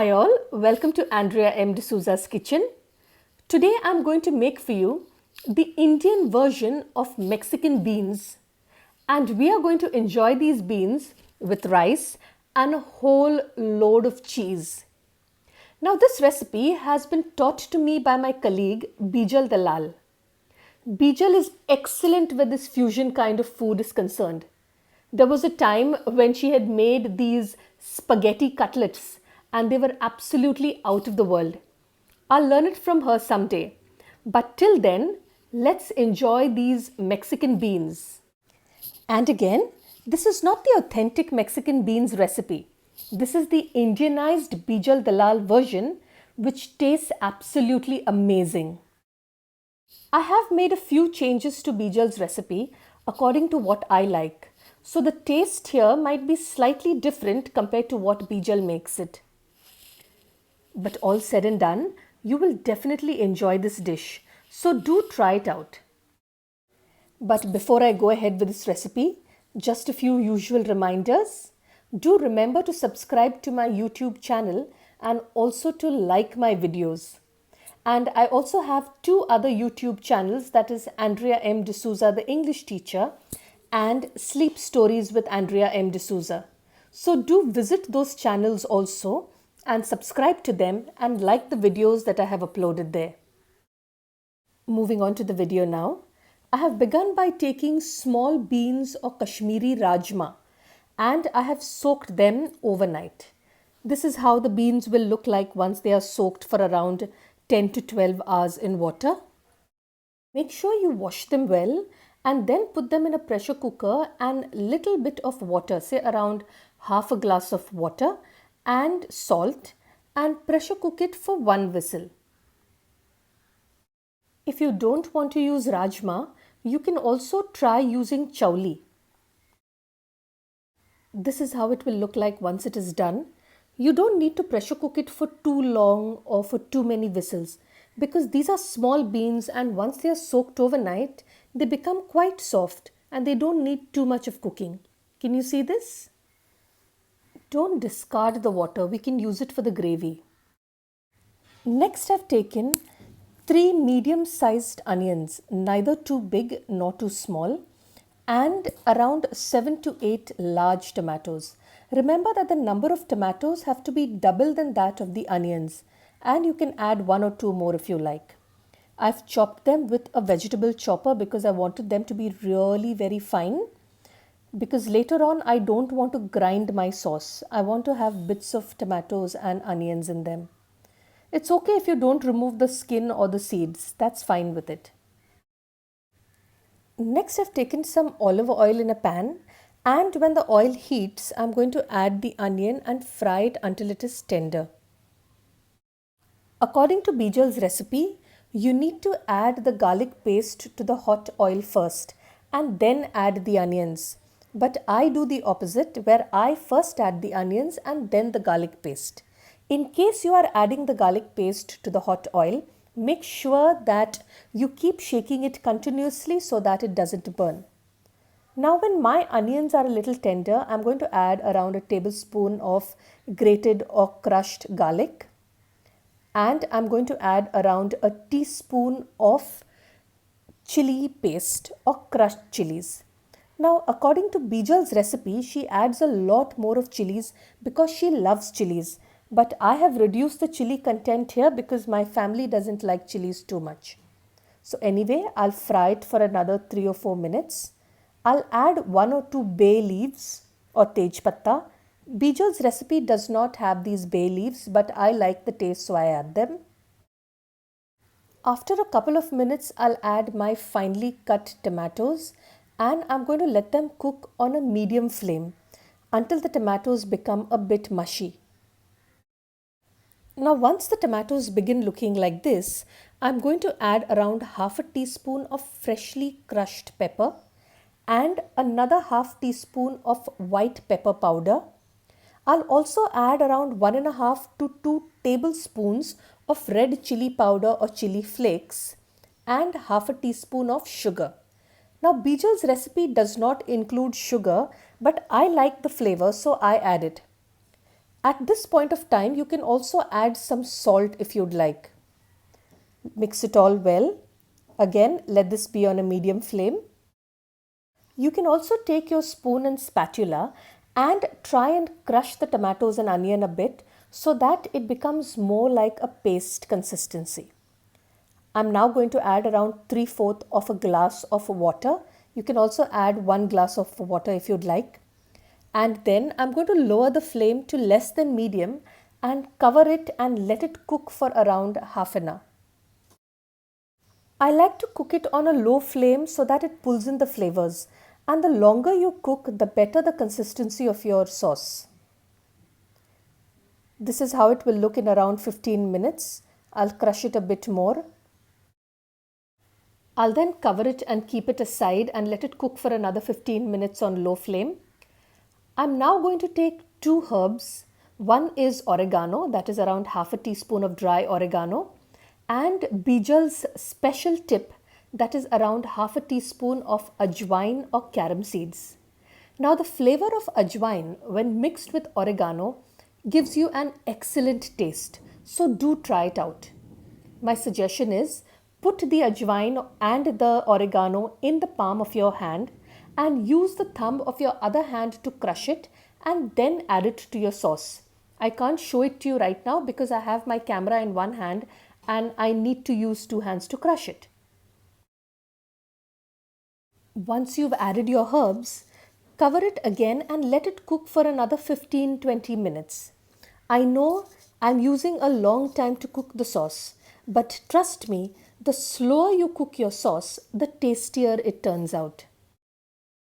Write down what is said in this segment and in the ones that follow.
Hi all, welcome to Andrea M. D'Souza's kitchen. Today I'm going to make for you the Indian version of Mexican beans, and we are going to enjoy these beans with rice and a whole load of cheese. Now this recipe has been taught to me by my colleague Bijal Dalal. Bijal is excellent where this fusion kind of food is concerned. There was a time when she had made these spaghetti cutlets and they were absolutely out of the world. I'll learn it from her someday. But till then, let's enjoy these Mexican beans. And again, this is not the authentic Mexican beans recipe. This is the Indianized Bijal Dalal version, which tastes absolutely amazing. I have made a few changes to Bijal's recipe according to what I like. So the taste here might be slightly different compared to what Bijal makes it. But all said and done, you will definitely enjoy this dish. So do try it out. But before I go ahead with this recipe, just a few usual reminders. Do remember to subscribe to my YouTube channel and also to like my videos. And I also have two other YouTube channels, that is Andrea M. D'Souza, the English teacher, and Sleep Stories with Andrea M. D'Souza. So do visit those channels also and subscribe to them and like the videos that I have uploaded there. Moving on to the video now. I have begun by taking small beans or Kashmiri Rajma and I have soaked them overnight. This is how the beans will look like once they are soaked for around 10 to 12 hours in water. Make sure you wash them well and then put them in a pressure cooker and little bit of water, say around half a glass of water and salt, and pressure cook it for one whistle. If you don't want to use rajma, you can also try using chauli. This is how it will look like once it is done. You don't need to pressure cook it for too long or for too many whistles because these are small beans and once they are soaked overnight, they become quite soft and they don't need too much of cooking. Can you see this? Don't discard the water, we can use it for the gravy. Next I've taken 3 medium-sized onions, neither too big nor too small, and around 7 to 8 large tomatoes. Remember that the number of tomatoes have to be double than that of the onions, and you can add 1 or 2 more if you like. I've chopped them with a vegetable chopper because I wanted them to be really very fine, because later on I don't want to grind my sauce. I want to have bits of tomatoes and onions in them. It's okay if you don't remove the skin or the seeds, that's fine with it. Next I've taken some olive oil in a pan, and when the oil heats, I'm going to add the onion and fry it until it is tender. According to Bijal's recipe, you need to add the garlic paste to the hot oil first and then add the onions. But I do the opposite, where I first add the onions and then the garlic paste. In case you are adding the garlic paste to the hot oil, make sure that you keep shaking it continuously so that it doesn't burn. Now when my onions are a little tender, I'm going to add around a tablespoon of grated or crushed garlic. And I'm going to add around a teaspoon of chili paste or crushed chilies. Now, according to Bijal's recipe, she adds a lot more of chilies because she loves chilies. But I have reduced the chili content here because my family doesn't like chilies too much. So anyway, I'll fry it for another 3 or 4 minutes. I'll add 1 or 2 bay leaves or tej patta. Bijal's recipe does not have these bay leaves, but I like the taste, so I add them. After a couple of minutes, I'll add my finely cut tomatoes and I'm going to let them cook on a medium flame until the tomatoes become a bit mushy. Now once the tomatoes begin looking like this, I'm going to add around half a teaspoon of freshly crushed pepper and another half teaspoon of white pepper powder. I'll also add around 1.5 to 2 tablespoons of red chili powder or chili flakes and half a teaspoon of sugar. Now Bijal's recipe does not include sugar, but I like the flavor, so I add it. At this point of time, you can also add some salt if you'd like. Mix it all well. Again, let this be on a medium flame. You can also take your spoon and spatula and try and crush the tomatoes and onion a bit so that it becomes more like a paste consistency. I'm now going to add around 3/4 of a glass of water. You can also add 1 glass of water if you'd like. And then I'm going to lower the flame to less than medium and cover it and let it cook for around half an hour. I like to cook it on a low flame so that it pulls in the flavors. And the longer you cook, the better the consistency of your sauce. This is how it will look in around 15 minutes. I'll crush it a bit more. I'll then cover it and keep it aside and let it cook for another 15 minutes on low flame. I'm now going to take 2 herbs. One is oregano, that is around half a teaspoon of dry oregano, and Bijal's special tip, that is around half a teaspoon of ajwain or carom seeds. Now the flavor of ajwain when mixed with oregano gives you an excellent taste, so do try it out. My suggestion is put the ajwain and the oregano in the palm of your hand and use the thumb of your other hand to crush it and then add it to your sauce. I can't show it to you right now because I have my camera in one hand and I need to use 2 hands to crush it. Once you've added your herbs, cover it again and let it cook for another 15-20 minutes. I know I'm using a long time to cook the sauce, but trust me, the slower you cook your sauce, the tastier it turns out.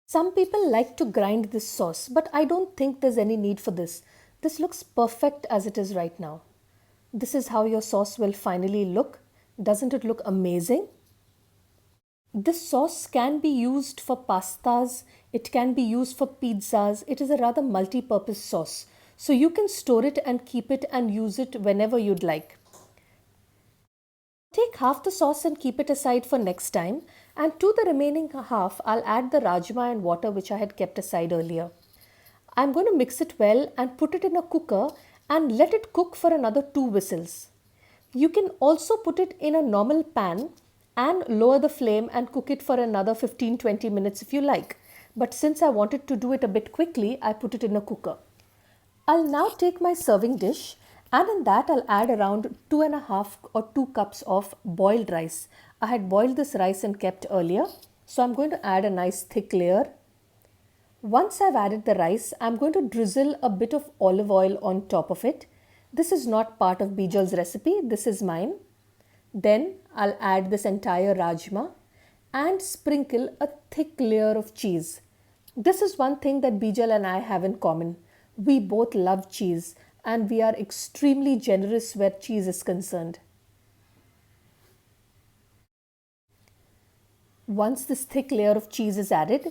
Some people like to grind this sauce, but I don't think there's any need for this. This looks perfect as it is right now. This is how your sauce will finally look. Doesn't it look amazing? This sauce can be used for pastas, it can be used for pizzas. It is a rather multi-purpose sauce. So you can store it and keep it and use it whenever you'd like. Take half the sauce and keep it aside for next time, and to the remaining half I'll add the rajma and water which I had kept aside earlier. I'm going to mix it well and put it in a cooker and let it cook for another 2 whistles. You can also put it in a normal pan and lower the flame and cook it for another 15-20 minutes if you like. But since I wanted to do it a bit quickly, I put it in a cooker. I'll now take my serving dish and in that I'll add around 2.5 or 2 cups of boiled rice. I had boiled this rice and kept earlier, so I'm going to add a nice thick layer. Once I've added the rice, I'm going to drizzle a bit of olive oil on top of it. This is not part of Bijal's recipe, this is mine. Then I'll add this entire rajma and sprinkle a thick layer of cheese. This is one thing that Bijal and I have in common. We both love cheese and we are extremely generous where cheese is concerned. Once this thick layer of cheese is added,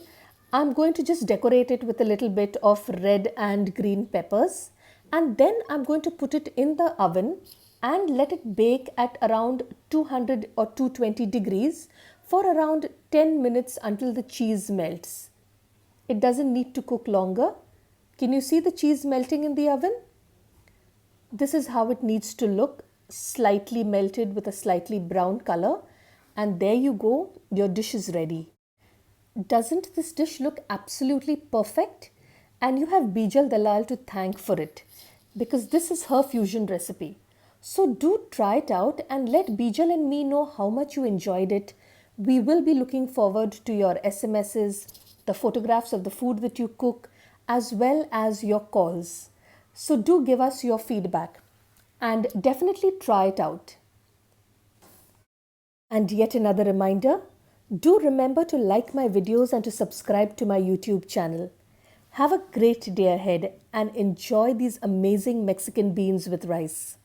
I'm going to just decorate it with a little bit of red and green peppers, and then I'm going to put it in the oven and let it bake at around 200 or 220 degrees for around 10 minutes until the cheese melts. It doesn't need to cook longer. Can you see the cheese melting in the oven? This is how it needs to look, slightly melted with a slightly brown color. And there you go, your dish is ready. Doesn't this dish look absolutely perfect? And you have Bijal Dalal to thank for it, because this is her fusion recipe. So do try it out and let Bijal and me know how much you enjoyed it. We will be looking forward to your SMSs, the photographs of the food that you cook, as well as your calls. So do give us your feedback and definitely try it out. And yet another reminder, do remember to like my videos and to subscribe to my YouTube channel. Have a great day ahead and enjoy these amazing Mexican beans with rice.